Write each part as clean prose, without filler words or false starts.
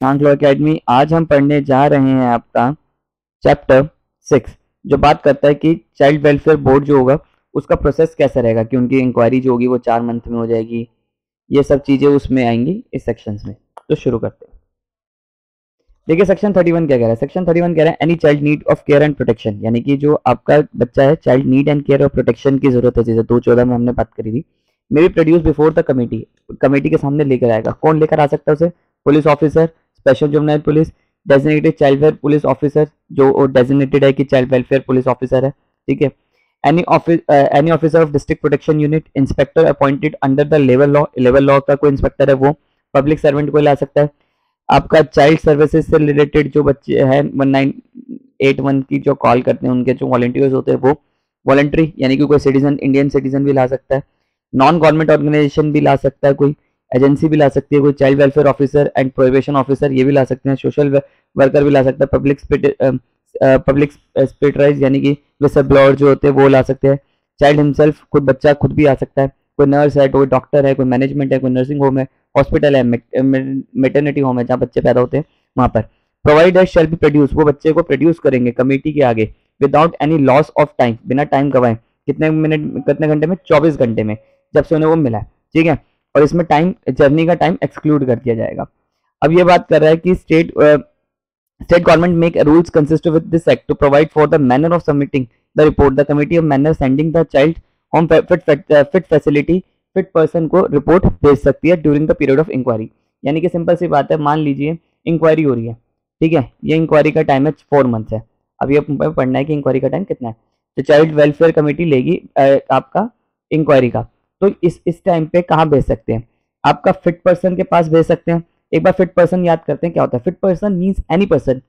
आंख लो एकेडमी। आज हम पढ़ने जा रहे हैं आपका चैप्टर 6, जो बात करता है कि चाइल्ड वेलफेयर बोर्ड जो होगा उसका प्रोसेस कैसा रहेगा, कि उनकी इंक्वायरी जो होगी वो 4 मंथ में हो जाएगी। ये सब चीजें उसमें आएंगी इस सेक्शंस में। तो शुरू करते हैं। देखिए सेक्शन 31 क्या कह रहा है। सेक्शन 31 कह रहा है any child need of care and protection, यानी कि जो आपका बच्चा है चाइल्ड नीड एंड केयर और प्रोटेक्शन की जरूरत है, जैसे 214 में हमने बात करी थी, may be produce before the committee. Committee के सामने लेकर आएगा। कौन लेकर आ सकता है उसे? Police officer, special juvenile police, designated child welfare police officer, जो डेजिग्नेटेड है कि चाइल्ड वेलफेयर पुलिस ऑफिसर है, ठीक है। Any officer of district protection unit, inspector appointed under the level law का कोई इंस्पेक्टर है वो, पब्लिक सर्वेंट को ला सकता है। आपका चाइल्ड सर्विसेज से रिलेटेड जो बच्चे हैं 1981 की जो कॉल करते हैं उनके जो वॉलंटियर्स होते हैं वो वॉलंटरी, यानी कि कोई सिटीजन, इंडियन सिटीजन भी ला सकता है। नॉन गवर्नमेंट ऑर्गेनाइजेशन भी ला सकता है, कोई एजेंसी भी ला सकती है, कोई child welfare officer and prohibition officer ये भी ला सकते हैं, सोशल वर्कर भी ला सकता है, पब्लिक स्पिरिटराइज यानी कि विसल ब्लोअर जो होते हैं वो ला सकते हैं। चाइल्ड हिमसेल्फ, खुद बच्चा खुद भी आ सकता है। कोई नर्स है, कोई डॉक्टर है, कोई मैनेजमेंट है, कोई नर्सिंग होम है, हॉस्पिटल है, मेटर्निटी होम है जहाँ बच्चे पैदा होते हैं वहां पर। प्रोवाइडर शेल बी प्रोड्यूस, वो बच्चे को प्रोड्यूस करेंगे कमेटी के आगे without any loss of time, बिना टाइम गवाए। कितने मिनट, कितने घंटे में? 24 घंटे में, जब से उन्हें वो मिला है, ठीक है। और इसमें टाइम, जर्नी का टाइम एक्सक्लूड कर दिया जाएगा। अब ये बात कर रहा है कि state government make rules consist with this act to provide for the manner of submitting the report, the committee of manner sending the child home fit facility, fit person को रिपोर्ट भेज सकती है during the period of inquiry. यानी कि simple सी बात है, मान लीजिए इंक्वायरी हो रही है, ठीक है, ये इंक्वायरी का टाइम है 4 मंथ्स है। अब ये पढ़ना है कि इंक्वायरी का टाइम कितना है। तो चाइल्ड वेलफेयर कमेटी लेगी आपका इंक्वायरी का, तो इस टाइम पे कहाँ भेज सकते हैं? आपका फिट पर्सन के पास भेज सकते हैं। एक बार फिट पर्सन याद करते हैं क्या होता है। Fit person means any person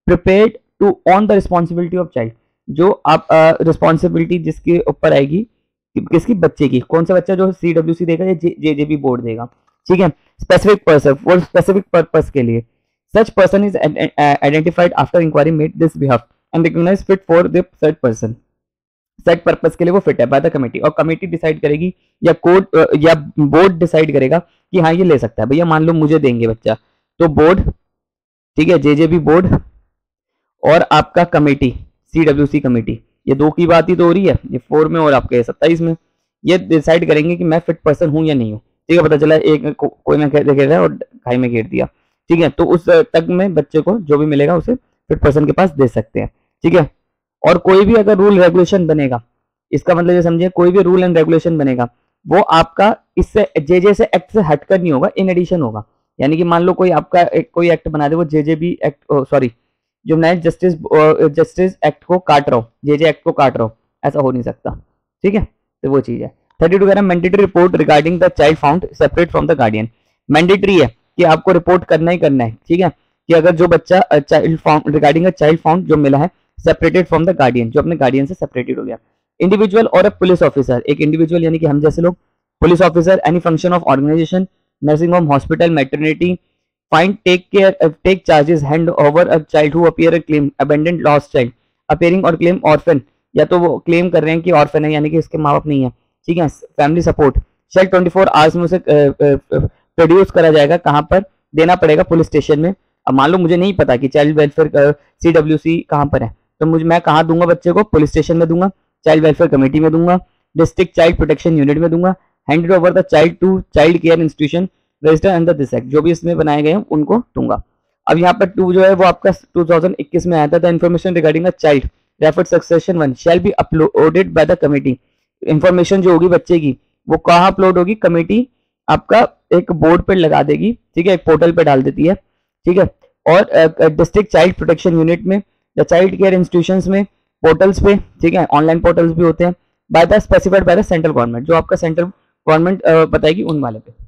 prepared to on the responsibility of child, जो आप रिस्पॉन्सिबिलिटी जिसके ऊपर आएगी, किसकी? बच्चे की। कौन सा बच्चा? जो CWC देगा या JJB बोर्ड देगा, ठीक है। स्पेसिफिक पर्सन, वो स्पेसिफिक पर्पस के लिए। Such person is identified after inquiry made this behalf and recognise fit for the set person, set purpose के लिए वो फिट है बाय द कमेटी। और कमेटी डिसाइड करेगी या कोर्ट या बोर्ड डिसाइड करेगा कि हाँ ये ले सकता है। भैया मान लो मुझे देंगे बच्चा, तो बोर्ड, ठीक है, JJB बोर्ड और आपका कमेटी CWC कमेटी, ये दो की बात ही तो हो रही है, ये 4 में और आपके 27 में, ये डिसाइड करेंगे कि मैं फिट पर्सन हूं या नहीं हूं, ठीक है। पता चला एक कोई ना खेल रहा है और खाई में घेर दिया, ठीक है, तो उस तक में बच्चे को जो भी मिलेगा उसे फिट पर्सन के पास दे सकते हैं, ठीक है। और कोई भी अगर रूल रेगुलेशन बनेगा, इसका मतलब ये समझिए कोई भी रूल एंड रेगुलेशन बनेगा वो आपका इससे JJ से एक्ट से हटकर नहीं होगा, इन एडिशन होगा। यानी कि मान लो कोई आपका कोई एक्ट बना दे, वो JJB एक्ट, सॉरी, जो मैं जस्टिस एक्ट को काट रहा हूँ, JJ एक्ट को काट रहा हूँ, ऐसा हो नहीं सकता, ठीक है। तो वो चीज है। 32 कह रहा है mandatory report regarding the child found separate from the guardian. Mandatory है कि आपको रिपोर्ट करना ही करना है, ठीक है, कि अगर जो बच्चा child found regarding a child found जो मिला है सेपरेटेड फ्रॉम द गार्डियन, जो अपने गार्डियन से सेपरेटेड हो गया। इंडिविजुअल और अ पुलिस ऑफिसर, एक इंडिविजुअल यानी कि हम जैसे लोग, police officer, any function of organisation, nursing home, hospital, maternity, find take charges, hand over a child who appear a claim abandoned lost child appearing or claim orphan, या तो वो claim कर रहे हैं कि ऑर्फन है यानी कि इसके माँ बाप नहीं है, ठीक है। फैमिली सपोर्ट शेल 24 आवर्स में उसे प्रोड्यूस करा जाएगा। कहाँ पर देना पड़ेगा? पुलिस स्टेशन में। अब मान लो मुझे नहीं पता कि चाइल्ड वेलफेयर CWC कहाँ पर है, तो मुझे मैं कहाँ दूंगा बच्चे को? पुलिस स्टेशन में दूंगा, चाइल्ड वेलफेयर कमेटी में दूंगा, डिस्ट्रिक्ट चाइल्ड प्रोटेक्शन यूनिट में दूंगा, handed over the child to child care institution register under this act, जो भी इसमें बनाए गए हैं उनको दूंगा। अब यहाँ पर 2 जो है वो आपका 2021 में आया था। The information regarding the child referred succession 1 shall be uploaded bye the committee. Information जो होगी बच्चे की वो कहाँ अपलोड होगी? कमेटी आपका एक बोर्ड पर लगा देगी, ठीक है, एक पोर्टल पे डाल देती है, ठीक है। और डिस्ट्रिक्ट चाइल्ड प्रोटेक्शन यूनिट में, द चाइल्ड केयर इंस्टीट्यूशन में, पोर्टल्स पे, ठीक है, ऑनलाइन पोर्टल्स भी होते हैं, by the specified by the central government, जो आपका सेंट्रल गवर्नमेंट बताएगी उन वाले पे।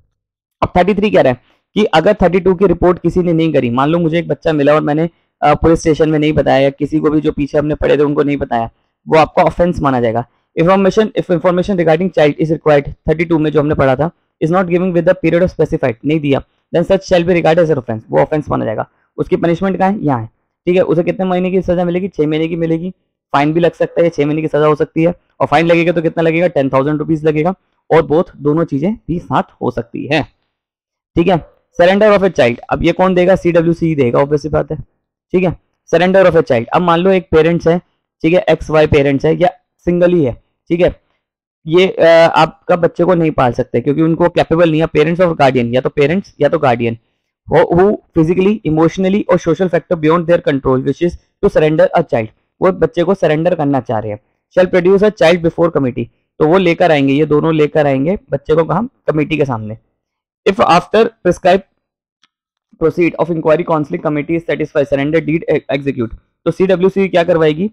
अब 33 कह रहा है कि अगर 32 की रिपोर्ट किसी ने नहीं करी, मान लो मुझे एक बच्चा मिला और मैंने पुलिस स्टेशन में नहीं बताया, किसी को भी जो पीछे हमने पढ़े थे उनको नहीं बताया, वो आपका ऑफेंस माना जाएगा। Information regarding child is required 32 में जो हमने पढ़ा था, is not giving with the period of specified, नहीं दिया, then such shall be regard as offence, वो ऑफेंस माना जाएगा। उसकी पनिशमेंट कहाँ है? यहाँ है, ठीक है। उसे कितने महीने की सजा मिलेगी? 6 महीने की मिलेगी। फाइन भी लग सकता है, 6 महीने की सजा हो सकती है, और फाइन लगेगा तो कितना लगेगा? 10,000 रुपीज लगेगा। और दोनों चीजें भी साथ हो सकती है, ठीक है। सरेंडर ऑफ ए चाइल्ड, अब ये कौन देगा, CWC देगा, ऑब्वियस सी बात है, ठीक है। सरेंडर ऑफ ए चाइल्ड, अब मान लो एक पेरेंट्स है, ठीक है, XY पेरेंट्स है या सिंगल ही है, ठीक है, ये आपका बच्चे को नहीं पाल सकते क्योंकि उनको कैपेबल नहीं है, पेरेंट्स और गार्डियन, या तो पेरेंट्स या तो गार्डियन, who physically, emotionally और social factor beyond their control wishes to surrender a child, वो बच्चे को सरेंडर करना चाह रहे हैं, shall produce a child before committee, तो वो लेकर आएंगे, ये दोनों लेकर आएंगे बच्चे को कहाँ, कमेटी के सामने। if after prescribed proceed of inquiry counseling committee is satisfied surrender deed execute, तो CWC क्या करवाएगी,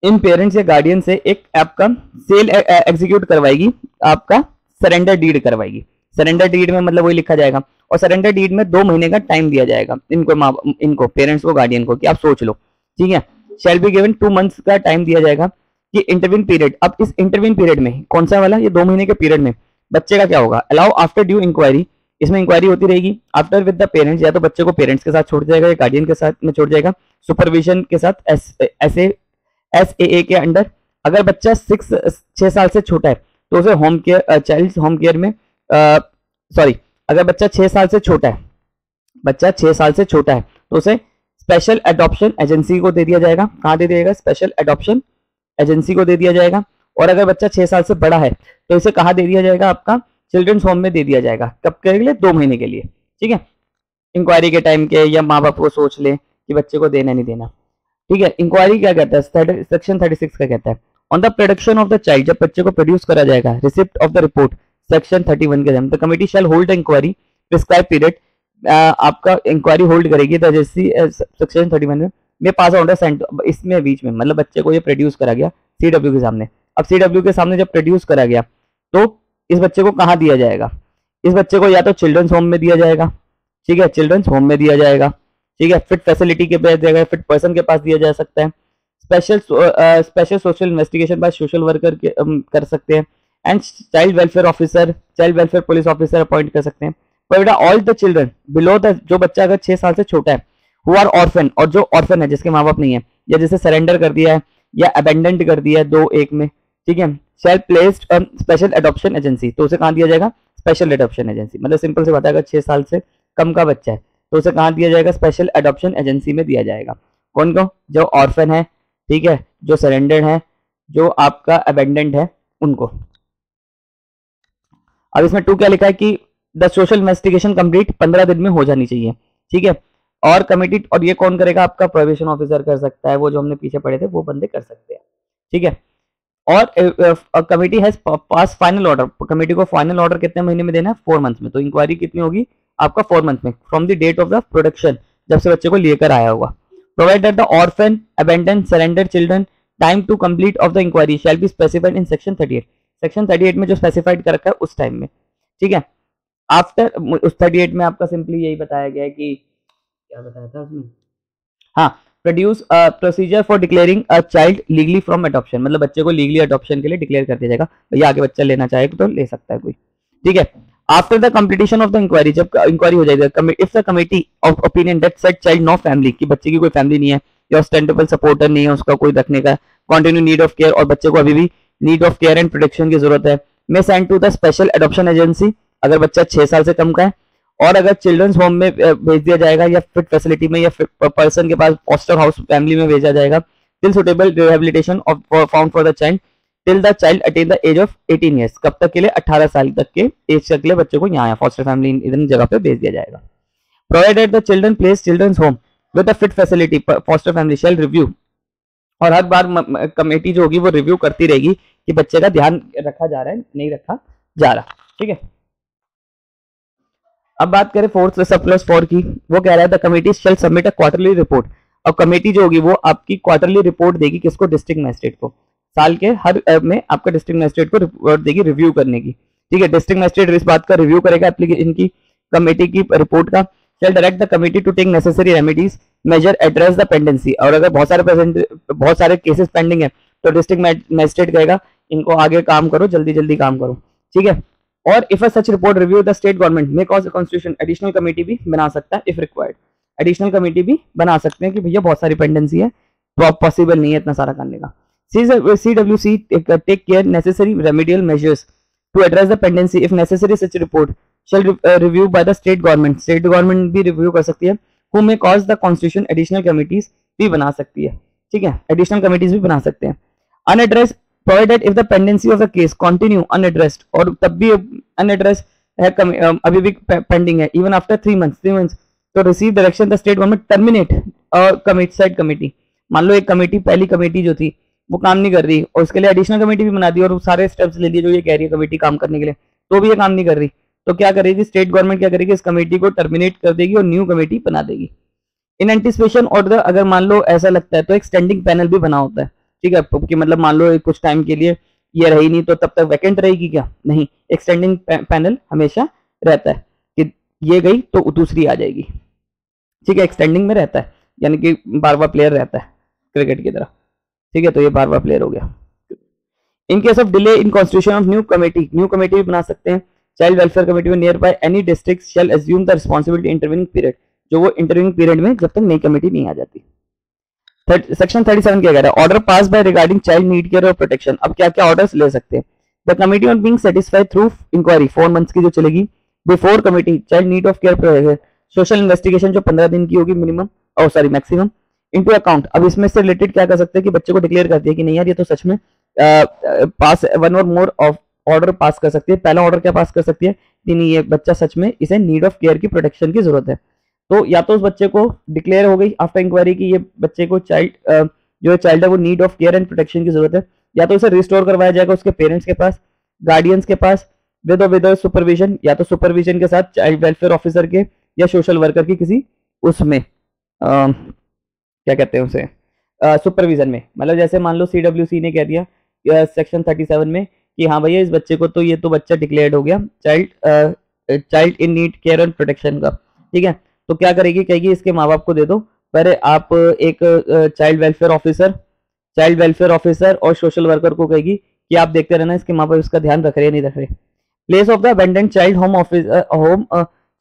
इन पेरेंट्स या गार्डियन से एक आपका सेल एग्जीक्यूट करवाएगी, आपका सरेंडर डीड करवाएगी। सरेंडर डीड में मतलब वही लिखा जाएगा, और सरेंडर डीड में 2 महीने का टाइम दिया जाएगा इनको पेरेंट्स को, गार्डियन को, कि आप सोच लो, ठीक है। शैल बी गिवन 2 मंथ्स का टाइम दिया जाएगा कि इंटरविन पीरियड, अब इस इंटरविन पीरियड में कौन सा वाला, ये 2 महीने के पीरियड में बच्चे का क्या होगा, अलाउ आफ्टर ड्यू इंक्वायरी, इसमें इंक्वायरी होती रहेगी, आफ्टर विद द पेरेंट्स, या तो बच्चे को पेरेंट्स के साथ छोड़ जाएगा या गार्डियन के साथ में छोड़ जाएगा, सुपरविजन के साथ SAA के अंडर। अगर बच्चा 6 साल से छोटा है तो उसे home care, child home care में, सॉरी, अगर बच्चा 6 साल से छोटा है, बच्चा 6 साल से छोटा है तो उसे स्पेशल एडॉप्शन एजेंसी को दे दिया जाएगा, कहाँ दे दिया जाएगा, स्पेशल एडॉप्शन एजेंसी को दे दिया जाएगा। और अगर बच्चा 6 साल से बड़ा है तो इसे कहाँ दे दिया जाएगा, आपका चिल्ड्रंस होम में दे दिया जाएगा, कब के लिए, 2 महीने के लिए, ठीक है, इंक्वायरी के टाइम के, या माँ बाप को सोच ले कि बच्चे को देना नहीं देना, ठीक है। इंक्वायरी क्या कहता है, सेक्शन 36 का कहता है, on the production of the child, जब बच्चे को प्रोड्यूस करा जाएगा, receipt of the report, section 31 के the committee shall hold inquiry prescribe period, आपका इंक्वायरी होल्ड करेगी जैसी सेक्शन 31 में पास आउट सेंट, इसमें बीच में मतलब बच्चे को ये प्रोड्यूस करा गया CW के सामने, अब CW के सामने जब प्रोड्यूस करा गया तो इस बच्चे को कहाँ दिया जाएगा, इस बच्चे को या तो चिल्ड्रंस होम में दिया जाएगा, ठीक है, चिल्ड्रंस होम में दिया जाएगा, ठीक है, फिट फैसिलिटी के पास दिया, फिट पर्सन के पास दिया जा सकता है, special social investigation by social worker कर सकते हैं, and child welfare officer, child welfare police officer appoint कर सकते हैं। पर all the children below the, जो बच्चा अगर 6 साल से छोटा है, हु आर ऑर्फन, और जो ऑर्फन है जिसके माँ बाप नहीं है, या जिसे सरेंडर कर दिया है या अबेंडेंट कर दिया है 2-1 में, ठीक है, शैल प्लेस्ड स्पेशल एडॉप्शन एजेंसी, तो उसे कहाँ दिया जाएगा, स्पेशल एडॉप्शन एजेंसी, मतलब सिंपल से बताया, अगर 6 साल से कम का बच्चा है तो उसे कहाँ दिया जाएगा, स्पेशल एडॉप्शन एजेंसी में दिया जाएगा। कौन को, जो ऑर्फन है, ठीक है, जो सरेंडर्ड है, जो आपका अबेंडेंट है, उनको। अब इसमें 2 क्या लिखा है कि द सोशल इन्वेस्टिगेशन कंप्लीट 15 दिन में हो जानी चाहिए, ठीक है, और कमिटी, और ये कौन करेगा, आपका प्रोबेशन ऑफिसर कर सकता है, वो जो हमने पीछे पढ़े थे वो बंदे कर सकते हैं, ठीक है। और committee has pass final order, committee को फाइनल ऑर्डर कितने महीने में देना है, 4 मंथ्स में, तो इंक्वायरी कितनी होगी आपका 4 मंथ में, from the date of the production, जब से बच्चे को लेकर आया होगा। Provided the orphan abandon surrender children time to complete of the inquiry shall be specified in section 38, section 38 में जो स्पेसिफाइड कर रखा है उस टाइम में, ठीक है। आफ्टर उस 38 में आपका सिंपली यही बताया गया है कि क्या बताया था उसमें, हाँ, produce procedure for declaring a child legally from adoption, मतलब बच्चे को लीगली अडॉप्शन के लिए डिक्लेयर कर दिया जाएगा, भैया आगे बच्चा लेना चाहे तो ले सकता है कोई, ठीक है। After the completion of the inquiry, जब इंक्वायरी हो जाएगी, if the committee of opinion that set child no family, कि बच्चे की कोई फैमिली नहीं है या ऑस्टेंटेबल सपोर्टर नहीं है उसका कोई रखने का, कंटिन्यू नीड ऑफ केयर, और बच्चे को अभी भी need of care and protection की जरूरत है, may send to the special adoption agency, अगर बच्चा 6 साल से कम का है, और अगर चिल्ड्रंस होम में भेज दिया जाएगा या फिट फैसिलिटी में या पर्सन के पास फॉस्टर हाउस फैमिली में भेजा जाएगा, till suitable rehabilitation of found for the child till the child attain the age of 18 years, कब तक के लिए, 18 साल तक के एज तक के लिए बच्चे को यहाँ फॉस्टर फैमिली इधर जगह पे भेज दिया जाएगा। Provided the children place children's home with the fit facility foster family shall review, और हर बार कमेटी जो होगी वो रिव्यू करती रहेगी कि बच्चे का ध्यान रखा जा रहा है नहीं रखा जा रहा, ठीक है। अब बात करें 4th सब क्लॉज 4 की, वो कह रहा है the committee shall submit a quarterly report, अब कमेटी जो होगी वो आपकी क्वार्टरली रिपोर्ट देगी, किसको, डिस्ट्रिक्ट मजिस्ट्रेट को, साल के हर में आपका डिस्ट्रिक्ट मजिस्ट्रेट को रिपोर्ट देगी रिव्यू करने की, ठीक है। डिस्ट्रिक्ट मजिस्ट्रेट इस बात का रिव्यू करेगा एप्लीकेशन की कमेटी की रिपोर्ट का, shall direct the committee to take necessary remedies measure address the pendency, और अगर बहुत सारे केसेस पेंडिंग है तो डिस्ट्रिक्ट मजिस्ट्रेट कहेगा इनको आगे काम करो, जल्दी जल्दी काम करो, ठीक है। और if such report review the state government may cause constitution, additional committee भी बना सकता है इफ रिक्वायर्ड, एडिशनल कमेटी भी बना सकते हैं कि भैया बहुत सारी पेंडेंसी है तो पॉसिबल नहीं है इतना सारा करने का। CWC take care necessary remedial measures to address the pendency if necessary such report shall review by the state government, state government भी रिव्यू कर सकती है। who may cause the constitution, additional committees भी बना सकती है, ठीक है, एडिशनल कमिटीज भी बना सकते हैं। unaddressed, provided if the pendency of the case continue unaddressed, और तब भी unaddressed है, अभी भी पेंडिंग है, even after 3 months, तो receive direction the state government terminate committee, side committee. मान लो एक कमेटी, पहली कमेटी जो थी वो काम नहीं कर रही और उसके लिए एडिशनल कमेटी भी बना दी और सारे स्टेप्स ले लिए जो ये कह रही है कमेटी काम करने के लिए, तो भी ये काम नहीं कर रही, तो क्या करेगी स्टेट गवर्नमेंट, क्या करेगी, इस कमेटी को टर्मिनेट कर देगी और न्यू कमेटी बना देगी। इन एंटिसिपेशन ऑर्डर, अगर मान लो ऐसा लगता है तो एक स्टैंडिंग पैनल भी बना होता है, ठीक है, कि मतलब मान लो कुछ टाइम के लिए ये रही नहीं तो तब तक वैकेंट रहेगी क्या, नहीं, एक स्टैंडिंग पैनल हमेशा रहता है कि ये गई तो दूसरी आ जाएगी, ठीक है, एक्सटेंडिंग में रहता है, यानी कि बारवा प्लेयर रहता है क्रिकेट की तरह, ठीक है, तो ये बारवा प्लेयर हो गया। In case of delay in constitution of new committee भी बना सकते हैं। चाइल्ड वेलफेयर कमेटी में nearby any district shall assume the responsibility intervening period, जो वो इंटरवीनिंग पीरियड में जब तक नई कमेटी नहीं आ जाती। सेक्शन 37 क्या कह रहा है, order pass by regarding child need care और प्रोटेक्शन। अब क्या क्या ऑर्डर्स ले सकते हैं, the committee on being satisfied through inquiry 4 months की जो चलेगी, before committee child need of care, social investigation जो 15 दिन की होगी मिनिमम और सॉरी मैक्सिमम, इनटू अकाउंट। अब इसमें से रिलेटेड क्या कर सकते हैं कि बच्चे को डिक्लेयर कर दिया कि नहीं यार ये तो सच में पास, वन और मोर ऑफ ऑर्डर पास कर सकती है। पहला ऑर्डर क्या पास कर सकती है कि नहीं ये बच्चा सच में इसे नीड ऑफ केयर की प्रोटेक्शन की जरूरत है, तो या तो उस बच्चे को डिक्लेयर हो गई आफ्टर इंक्वायरी की ये बच्चे को चाइल्ड जो चाइल्ड है वो need of care and protection की जरूरत है, या तो उसे रिस्टोर करवाया जाएगा उसके पेरेंट्स के पास, गार्डियंस के पास, विद सुपरविजन, या तो सुपरविजन के साथ चाइल्ड वेलफेयर ऑफिसर के या सोशल वर्कर की किसी उसमें क्या कहते हैं उसे सुपरविजन में। मतलब जैसे मान लो CWC ने कह दिया सेक्शन 37 में कि हाँ भैया इस बच्चे को तो ये तो बच्चा डिक्लेयर्ड हो गया child in need care and protection का, ठीक है, तो क्या करेगी, कहेगी इसके माँ बाप को दे दो, पर आप एक चाइल्ड वेलफेयर ऑफिसर और सोशल वर्कर को कहेगी कि आप देखते रहना इसके माँ बाप इसका ध्यान रख रहे हैं नहीं रख रहे। Place of the abandoned child home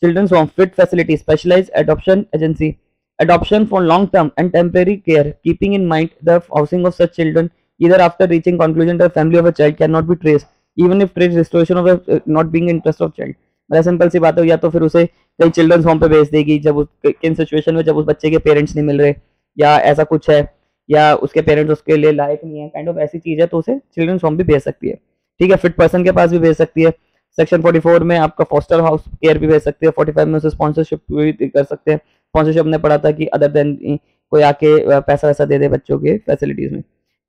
children's home fit facility specialized adoption agency, adoption for long term and temporary care, keeping in mind the housing of such children either after reaching conclusion that the family of a child cannot be traced even if traced restoration of a not being interest of child। मतलब simple सी बात है, या तो फिर उसे कहीं children's home पे भेज देगी जब किन सिचुएशन में जब उस बच्चे के पेरेंट्स नहीं मिल रहे या ऐसा कुछ है, या उसके पेरेंट्स उसके लिए लायक नहीं है, काइंड ऑफ ऐसी चीज है, तो उसे चिल्ड्रंस होम भी भेज सकती है, ठीक है, फिट पर्सन के पास भी भेज सकती है। सेक्शन 44 में आपका फॉस्टर हाउस केयर भी भेज सकते हैं, 45 में उसे स्पॉन्सरशिप भी कर सकते हैं। स्पॉन्सरशिप ने पढ़ा था कि अदर देन कोई आके पैसा वैसा दे दे बच्चों के फैसिलिटीज में।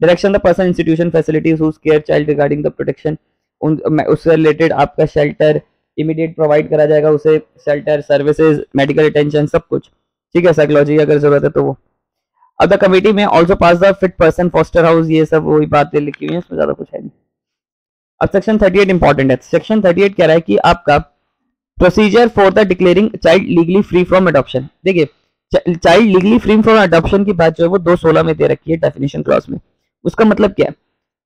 Direction the person institution facilities whose care child regarding the protection, उससे रिलेटेड आपका शेल्टर इमीडिएट प्रोवाइड करा जाएगा उसे, शेल्टर सर्विसेज मेडिकल अटेंशन सब कुछ, ठीक है, साइकोलॉजी अगर जरूरत है तो वो। अब द कमेटी में also pass the fit person foster house, ये सब वही बातें लिखी हुई है, इसमें ज्यादा कुछ है नहीं। अब सेक्शन 38 इंपॉर्टेंट है। सेक्शन 38 कह रहा है कि आपका procedure for the declaring child legally free from adoption. देखिए child legally free from adoption की बात जो है वो 216 में दे रखी है डेफिनेशन क्लॉज में। उसका मतलब क्या है,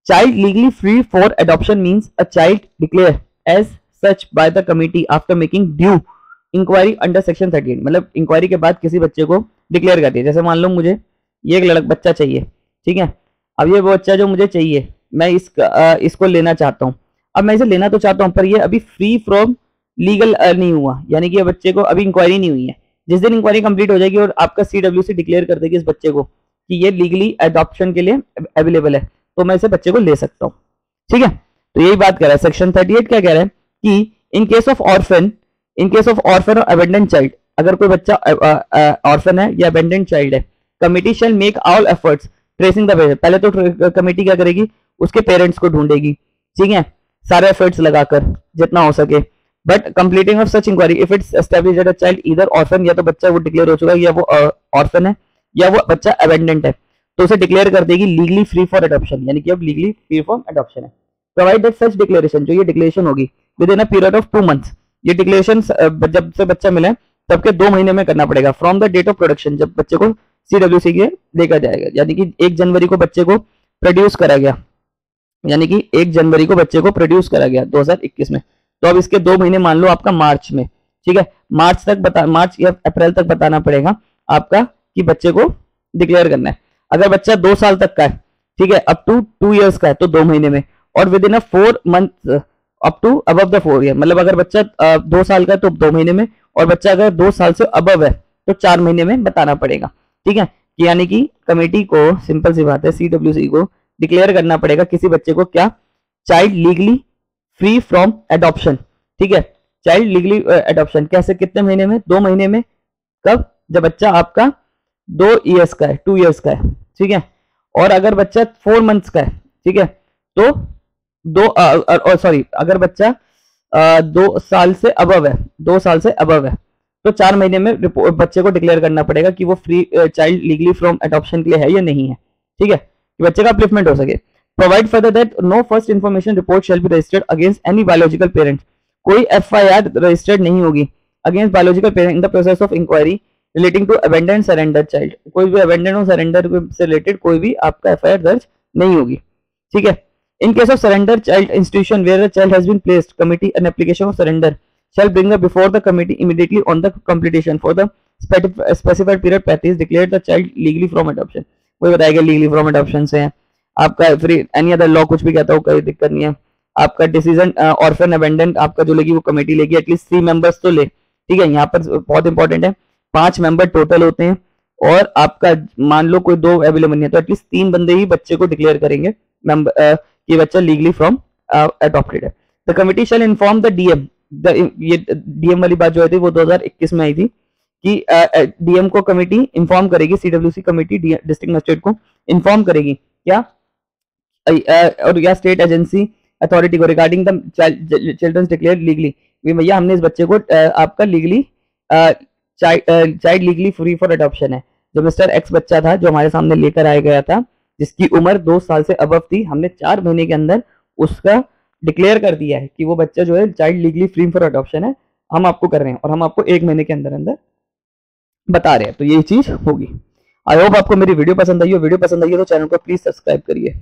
child legally free for adoption means a child declare as such by the committee after making due inquiry under section 38। मतलब इंक्वायरी के बाद किसी बच्चे को डिक्लेयर कर दिया, जैसे मान लो मुझे ये एक बच्चा चाहिए, ठीक है, अब ये वो बच्चा जो मुझे चाहिए मैं इसको लेना चाहता हूँ, अब मैं इसे लेना तो चाहता हूँ पर ये अभी फ्री फ्रॉम लीगल नहीं हुआ, यानी कि बच्चे को अभी इंक्वायरी नहीं हुई है। जिस दिन इंक्वायरी कंप्लीट हो जाएगी और आपका CWC डिक्लेयर कर देगी इस बच्चे को कि ये लीगली एडॉप्शन के लिए अवेलेबल है, तो मैं इसे बच्चे को ले सकता हूँ, ठीक है। तो यही बात कर रहा है सेक्शन 38 क्या कह रहा है कि इन केस ऑफ ऑर्फन और अबेंडेंट चाइल्ड, अगर कोई बच्चा ऑर्फन है या अबेंडेंट चाइल्ड है, committee shell make all efforts tracing the parents. पहले तो कमिटी क्या करेगी, उसके पेरेंट्स को ढूंढेगी, ठीक है, सारे एफर्ट्स लगाकर जितना हो सके, but completing of such inquiry if it's established that a child either orphan, या तो बच्चा वो डिक्लेयर हो चुका है या वो ऑर्फन है या वो बच्चा अबेंडेंट है, तो उसे डिक्लेयर कर देगी लीगली फ्री फॉर अडॉप्शन, यानी कि अब लीगली फ्री फॉर अडॉप्शन है। प्रोवाइड दैट सच डिक्लेरेशन, जो ये डिक्लेरेशन होगी with in a period of 2 months, ये डिक्लेरेशन जब से बच्चा मिले तब के 2 महीने में करना पड़ेगा, from the date of production, जब बच्चे को CWC के देखा जाएगा, यानी कि 1 जनवरी को बच्चे को प्रोड्यूस करा गया, यानी कि 1 जनवरी को बच्चे को प्रोड्यूस करा गया 2021 में, तो अब इसके 2 महीने मान लो आपका मार्च में, ठीक है, मार्च या अप्रैल तक बताना पड़ेगा आपका कि बच्चे को डिक्लेयर करना है। अगर बच्चा 2 साल तक का है, ठीक है, अप टू 2 इयर्स का है तो 2 महीने में, और within a 4 month up to above the 4 year, मतलब अगर बच्चा 2 साल का है तो 2 महीने में, और बच्चा अगर 2 साल से अबव है तो 4 महीने में बताना पड़ेगा। ठीक है, यानी कि कमेटी को, सिंपल सी बात है, CWC को डिक्लेयर करना पड़ेगा किसी बच्चे को क्या, child legally free from adoption. ठीक है, चाइल्ड लीगली एडॉप्शन कैसे, कितने महीने में, 2 महीने में। कब, जब बच्चा आपका 2 ईयर्स का है, 2 ईयर्स का है। ठीक है, और अगर बच्चा 4 मंथ्स का है, ठीक है, तो अगर बच्चा 2 साल से अबव है, 2 साल से अबव है, तो 4 महीने में बच्चे को डिक्लेयर करना पड़ेगा कि वो free child legally from adoption के लिए है या नहीं है। ठीक है, कि बच्चे का अपलिफ्टमेंट हो सके। Provide further that no first information report shall be registered against any biological parent, कोई FIR रजिस्टर्ड नहीं होगी against biological parent in the process of inquiry relating to abandon surrender child, कोई भी अबेंडन और surrender से related कोई भी आपका FIR दर्ज नहीं होगी। ठीक है, in case of surrender child institution where a child has been placed, committee an application of surrender shall bring up before the committee immediately on the completion for the specified period practice declared the child legally from adoption। वही बताएगा legally from adoption से है आपका free, any other law कुछ भी कहता हो, कोई दिक्कत नहीं है। आपका डिसीजन ऑर्फन अबेंडेंट आपका जो लेगी वो कमेटी लेगी, एटलीस्ट 3 मेंबर्स तो ले। ठीक है, यहाँ पर बहुत इंपॉर्टेंट है, 5 मेंबर टोटल होते हैं, और आपका मान लो कोई 2 अवेलेबल नहीं है तो एटलीस्ट 3 बंदे ही बच्चे को डिक्लेयर करेंगे मेंबर कि बच्चा लीगली फ्रॉम अडॉप्टेड है। The committee shall inform the DM, ये डीएम वाली बात जो आई थी वो 2021 में आई थी कि डीएम को कमेटी इन्फॉर्म करेगी, CWC कमेटी डिस्ट्रिक्ट मजिस्ट्रेट को इन्फॉर्म करेगी क्या, और या स्टेट एजेंसी अथॉरिटी को regarding the children's declare legally, भैया हमने इस बच्चे को आपका legally child legally free for adoption है। जो मिस्टर एक्स बच्चा था जो हमारे सामने लेकर आया गया था, जिसकी उम्र 2 साल से अबव थी, हमने 4 महीने के अंदर उसका डिक्लेयर कर दिया है कि वो बच्चा जो है child legally free for adoption है, हम आपको कर रहे हैं और हम आपको 1 महीने के अंदर अंदर बता रहे हैं, तो ये चीज होगी। आई होप आपको मेरी वीडियो पसंद आई हो, वीडियो पसंद आई हो तो चैनल को प्लीज सब्सक्राइब करिए।